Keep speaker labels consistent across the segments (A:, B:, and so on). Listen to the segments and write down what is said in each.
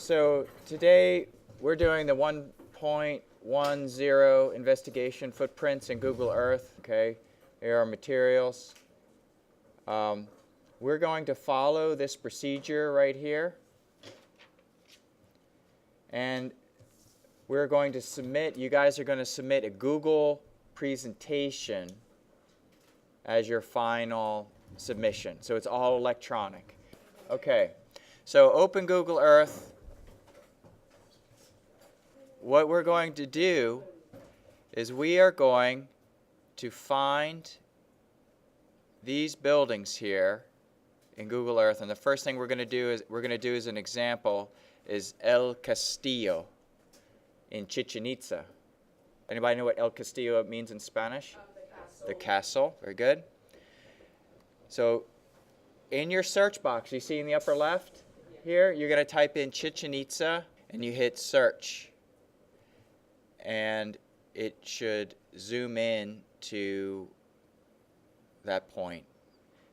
A: So today we're doing the 1.10 investigation footprints in Google Earth. Okay, here are materials. We're going to follow this procedure right here. And we're going to submit, you guys are going to submit a Google presentation as your final submission. So it's all electronic. Okay, so open Google Earth. What we're going to do is we are going to find these buildings here in Google Earth. And the first thing we're going to do as an example is El Castillo in Chichen Itza. Anybody know what El Castillo means in Spanish? The castle. Very good. So in your search box, you see in the upper left here, you're going to type in Chichen Itza and you hit search. And it should zoom in to that point.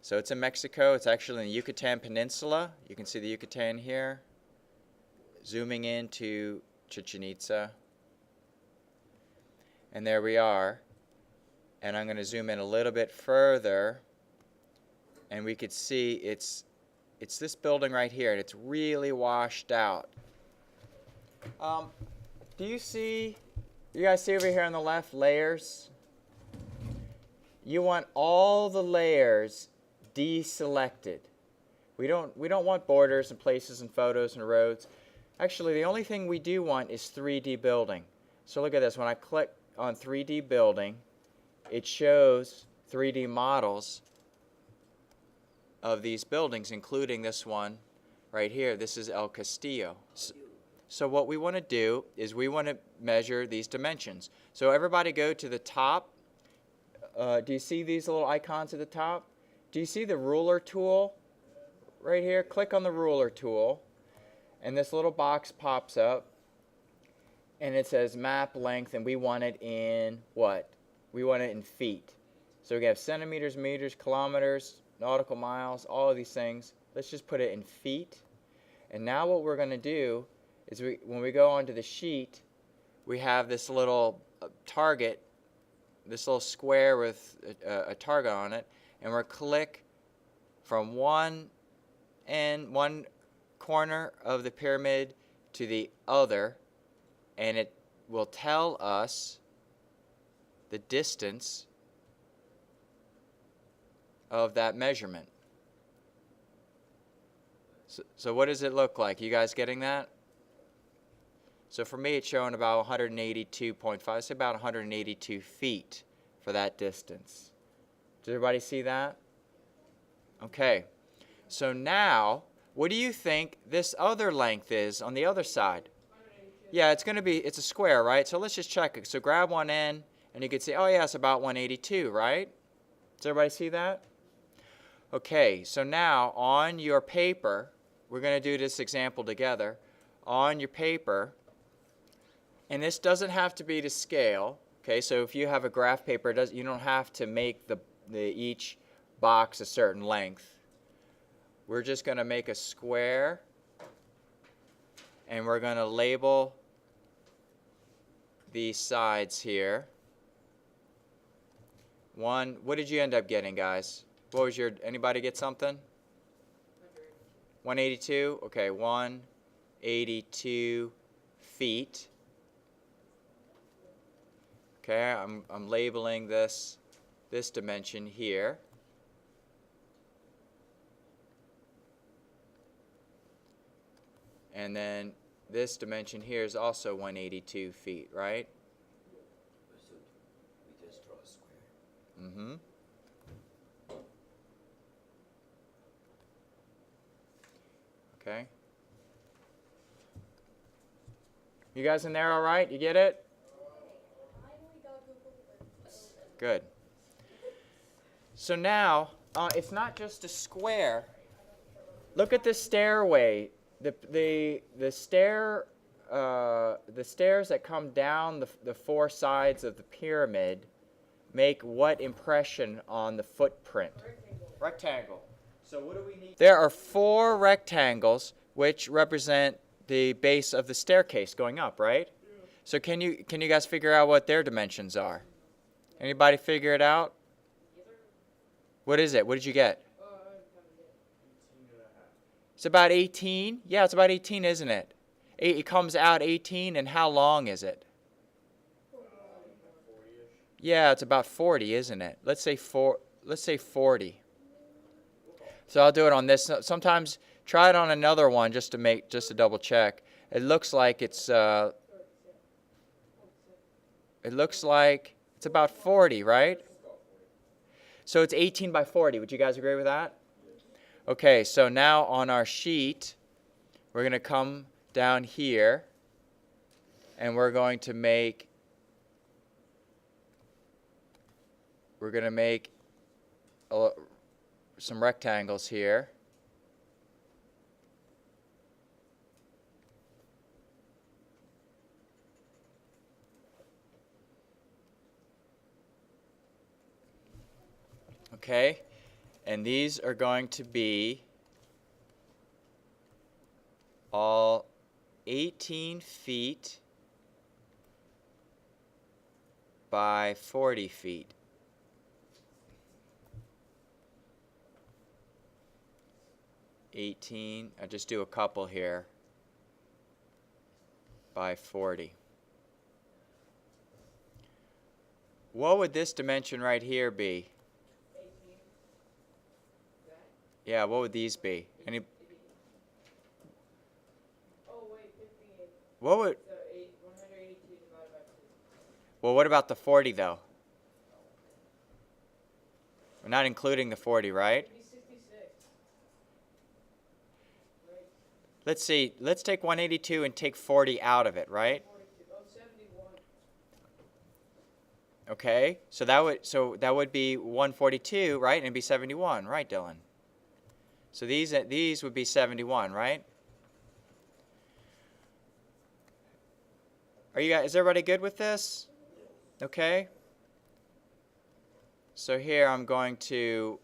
A: So it's in Mexico. It's actually in the Yucatan Peninsula. You can see the Yucatan here. Zooming into Chichen Itza. And there we are. And I'm going to zoom in a little bit further. And we could see it's this building right here. And it's really washed out. Do you guys see over here on the left, layers? You want all the layers deselected. We don't want borders and places and photos and roads. Actually, the only thing we do want is 3D building. So look at this. When I click on 3D building, it shows 3D models of these buildings, including this one right here. This is El Castillo. So what we want to do is we want to measure these dimensions. So everybody go to the top. Do you see these little icons at the top? Do you see the ruler tool right here? Click on the ruler tool. And this little box pops up. And it says map length. And we want it in what? We want it in feet. So we have centimeters, meters, kilometers, nautical miles, all of these things. Let's just put it in feet. And now what we're going to do is when we go onto the sheet, we have this little target, this little square with a target on it, and we'll click from one corner of the pyramid to the other, and it will tell us the distance of that measurement. So what does it look like? You guys getting that? So for me, it's showing about 182.5. It's about 182 feet for that distance. Does everybody see that? Okay. So now, what do you think this other length is on the other side? Yeah, it's a square, right? So let's just check it. So grab one end, and you can see, oh yeah, it's about 182, right? Does everybody see that? Okay, so now on your paper, we're going to do this example together. On your paper, and this doesn't have to be to scale. Okay, so if you have a graph paper, you don't have to make each box a certain length. We're just going to make a square, and we're going to label these sides here. What did you end up getting, guys? What was anybody get something? 182? Okay, 182 feet. Okay, I'm labeling this dimension here. And then this dimension here is also 182 feet, right?
B: So we just draw a square.
A: Mm-hmm. Okay. You guys in there all right? You get it? Good. So now, it's not just a square. Look at the stairway. The stairs that come down the four sides of the pyramid make what impression on the footprint? Rectangle. So what do we need? There are 4 rectangles which represent the base of the staircase going up, right? So can you guys figure out what their dimensions are? Anybody figure it out? What is it? What did you get? It's about 18. Yeah, it's about 18, isn't it? It comes out 18, and how long is it? Yeah, it's about 40, isn't it? Let's say 40. So I'll do it on this. Sometimes try it on another one just to double check. It looks like it's about 40, right? So it's 18 by 40. Would you guys agree with that? Okay, so now on our sheet, we're going to come down here, and we're going to make some rectangles here. Okay, and these are going to be all 18 feet by 40 feet. I'll just do a couple here by 40. What would this dimension right here be?
C: 18.
A: Yeah, what would these be? Any?
C: Oh wait, 58.
A: What would?
C: So 182 divided by 2.
A: Well, what about the 40 though? We're not including the 40, right?
C: It'd be 66. Right?
A: Let's see. Let's take 182 and take 40 out of it, right?
C: 42. Oh, 71.
A: Okay. So that would be 142, right? And it'd be 71, right, Dylan? So these would be 71, right? Is everybody good with this? Okay. So here I'm going to.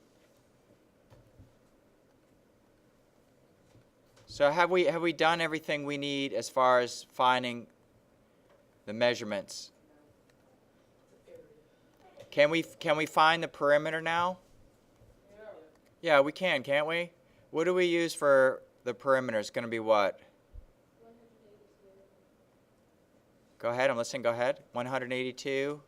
A: So have we done everything we need as far as finding the measurements? Can we find the perimeter now?
C: Yeah.
A: Yeah, we can, can't we? What do we use for the perimeter? It's going to be what?
C: 182.
A: Go ahead, I'm listening. Go ahead. 182.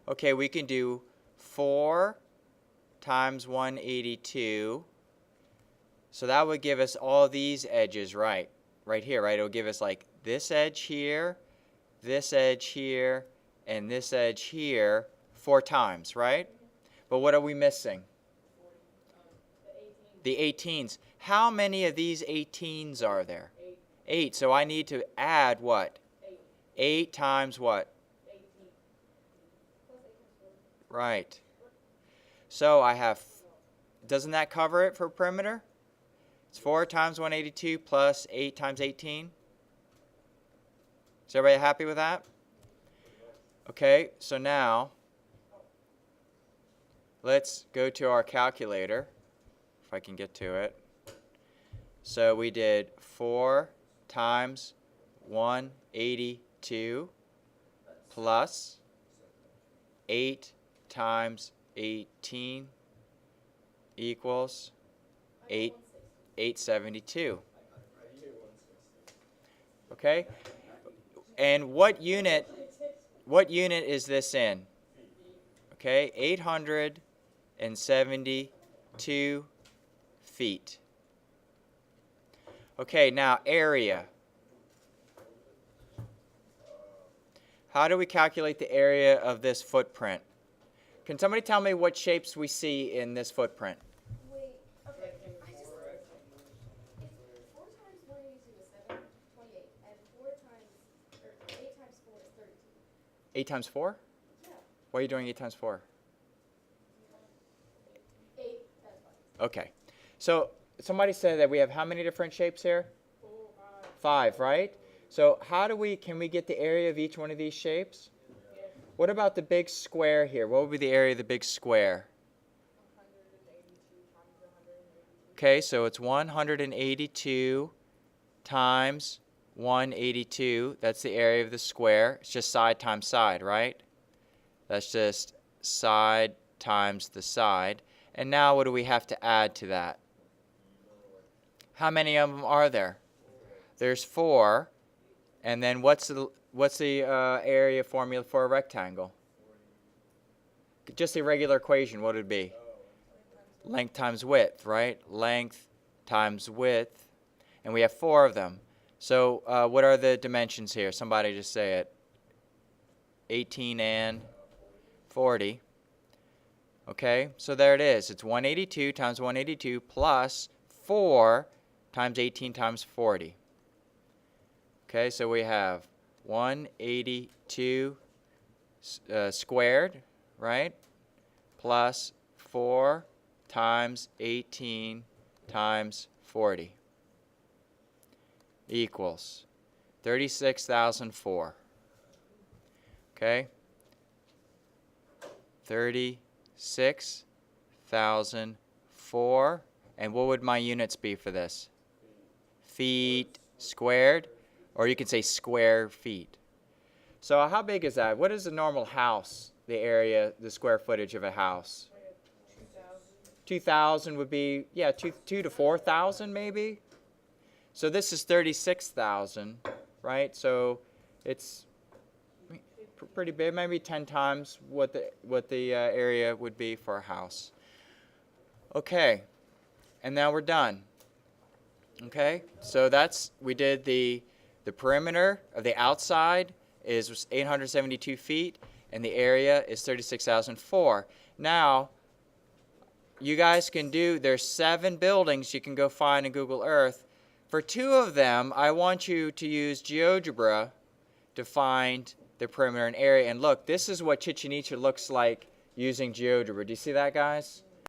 A: Okay, we can do 4 times 182. So that would give us all these edges right here, right? It'll give us like this edge here, and this edge here 4 times, right? But what are we missing?
C: 40.
A: The 18s. How many of these 18s are there?
C: 8.
A: 8. So I need to add what?
C: 8.
A: 8 times what?
C: 18. Plus 8 times 4.
A: Right. So I have, doesn't that cover it for perimeter? It's 4 times 182 plus 8 times 18. Is everybody happy with that? Okay, so now let's go to our calculator, if I can get to it. So we did 4 times 182 plus 8 times 18 equals 872. Okay? And what unit is this in? Okay, 872 feet. Okay, now area. How do we calculate the area of this footprint? Can somebody tell me what shapes we see in this footprint?
D: Wait, okay, it's 4 times 182 is 728, and 8 times 4 is 32.
A: 8 times 4?
D: Yeah.
A: Why are you doing 8 times 4?
D: 8 times 5.
A: Okay. So somebody said that we have how many different shapes here?
C: 4,
A: 5, right? So can we get the area of each one of these shapes?
C: Yeah.
A: What about the big square here? What would be the area of the big square?
C: 182 times 182.
A: Okay, so it's 182 times 182. That's the area of the square. It's just side times side, right? That's just side times the side. And now what do we have to add to that? How many of them are there? There's 4. And then what's the area formula for a rectangle? Just a regular equation, what would it be? Length times width, right? Length times width. And we have 4 of them. So what are the dimensions here? Somebody just say it. 18 and 40. Okay, so there it is. It's 182 times 182 plus 4 times 18 times 40. Okay, so we have 182 squared, right? Plus 4 times 18 times 40 equals 36,004. Okay? 36,004. And what would my units be for this? Feet squared, or you could say square feet. So how big is that? What is a normal house, the area, the square footage of a house? 2,000 would be, yeah, 2 to 4,000 maybe. So this is 36,000, right? So it's pretty big, maybe 10 times what the area would be for a house. Okay, and now we're done. Okay, so we did the perimeter of the outside is 872 feet, and the area is 36,004. Now, you guys can there's 7 buildings you can go find in Google Earth. For 2 of them, I want you to use GeoGebra to find the perimeter and area. And look, this is what Chichen Itza looks like using GeoGebra. Do you see that, guys?